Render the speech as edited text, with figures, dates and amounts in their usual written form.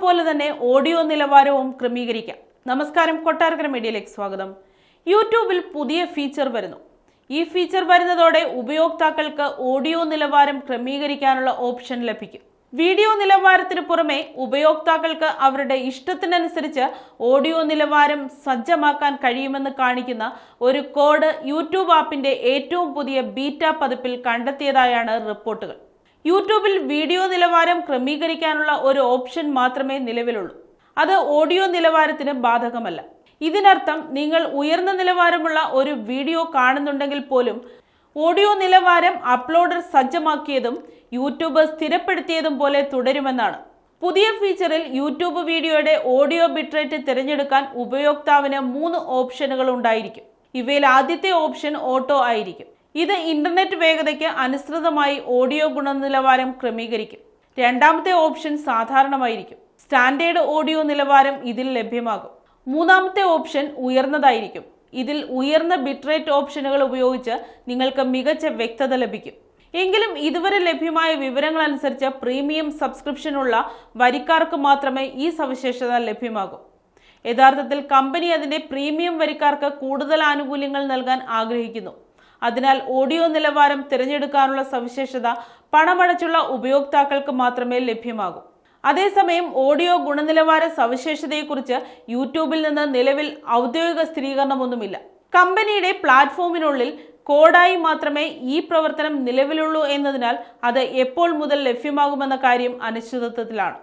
പോലെ തന്നെ ഓഡിയോ നിലവാരവും ക്രമീകരിക്കാം. നമസ്കാരം, കൊട്ടാരക്കര മീഡിയയിലേക്ക് സ്വാഗതം. യൂട്യൂബിൽ പുതിയ ഫീച്ചർ വരുന്നു. ഈ ഫീച്ചർ വരുന്നതോടെ ഉപയോക്താക്കൾക്ക് ഓഡിയോ നിലവാരം ക്രമീകരിക്കാനുള്ള ഓപ്ഷൻ ലഭിക്കും. വീഡിയോ നിലവാരത്തിന് പുറമെ ഉപയോക്താക്കൾക്ക് അവരുടെ ഇഷ്ടത്തിനനുസരിച്ച് ഓഡിയോ നിലവാരം സജ്ജമാക്കാൻ കഴിയുമെന്ന് കാണിക്കുന്ന ഒരു കോഡ് യൂട്യൂബ് ആപ്പിന്റെ ഏറ്റവും പുതിയ ബീറ്റ പതിപ്പിൽ കണ്ടെത്തിയതായാണ് റിപ്പോർട്ടുകൾ. യൂട്യൂബിൽ വീഡിയോ നിലവാരം ക്രമീകരിക്കാനുള്ള ഒരു ഓപ്ഷൻ മാത്രമേ നിലവിലുള്ളൂ. അത് ഓഡിയോ നിലവാരത്തിന് ബാധകമല്ല. ഇതിനർത്ഥം നിങ്ങൾ ഉയർന്ന നിലവാരമുള്ള ഒരു വീഡിയോ കാണുന്നുണ്ടെങ്കിൽ പോലും ഓഡിയോ നിലവാരം അപ്ലോഡർ സജ്ജമാക്കിയതും യൂട്യൂബ് സ്ഥിരപ്പെടുത്തിയതും പോലെ തുടരുമെന്നാണ്. പുതിയ ഫീച്ചറിൽ യൂട്യൂബ് വീഡിയോയുടെ ഓഡിയോ ബിട്രേറ്റ് തിരഞ്ഞെടുക്കാൻ ഉപയോക്താവിന് 3 ഓപ്ഷനുകൾ ഉണ്ടായിരിക്കും. ഇവയിൽ ആദ്യത്തെ ഓപ്ഷൻ ഓട്ടോ ആയിരിക്കും. ഇത് ഇന്റർനെറ്റ് വേഗതയ്ക്ക് അനുസൃതമായി ഓഡിയോ ഗുണനിലവാരം ക്രമീകരിക്കും. രണ്ടാമത്തെ ഓപ്ഷൻ സാധാരണമായിരിക്കും. സ്റ്റാൻഡേർഡ് ഓഡിയോ നിലവാരം ഇതിൽ ലഭ്യമാകും. മൂന്നാമത്തെ ഓപ്ഷൻ ഉയർന്നതായിരിക്കും. ഇതിൽ ഉയർന്ന ബിട്രേറ്റ് ഓപ്ഷനുകൾ ഉപയോഗിച്ച് നിങ്ങൾക്ക് മികച്ച വ്യക്തത ലഭിക്കും. എങ്കിലും ഇതുവരെ ലഭ്യമായ വിവരങ്ങൾ അനുസരിച്ച് പ്രീമിയം സബ്സ്ക്രിപ്ഷനുള്ള വരിക്കാർക്ക് മാത്രമേ ഈ സവിശേഷത ലഭ്യമാകൂ. യഥാർത്ഥത്തിൽ കമ്പനി അതിന്റെ പ്രീമിയം വരിക്കാർക്ക് കൂടുതൽ ആനുകൂല്യങ്ങൾ നൽകാൻ ആഗ്രഹിക്കുന്നു. അതിനാൽ ഓഡിയോ നിലവാരം തിരഞ്ഞെടുക്കാനുള്ള സവിശേഷത പണമടച്ചുള്ള ഉപയോക്താക്കൾക്ക് മാത്രമേ ലഭ്യമാകൂ. അതേസമയം ഓഡിയോ ഗുണനിലവാര സവിശേഷതയെക്കുറിച്ച് യൂട്യൂബിൽ നിന്ന് നിലവിൽ ഔദ്യോഗിക സ്ഥിരീകരണമൊന്നുമില്ല. കമ്പനിയുടെ പ്ലാറ്റ്ഫോമിനുള്ളിൽ കോഡായി മാത്രമേ ഈ പ്രവർത്തനം നിലവിലുള്ളൂ എന്നതിനാൽ അത് എപ്പോൾ മുതൽ ലഭ്യമാകുമെന്ന കാര്യം അനിശ്ചിതത്വത്തിലാണ്.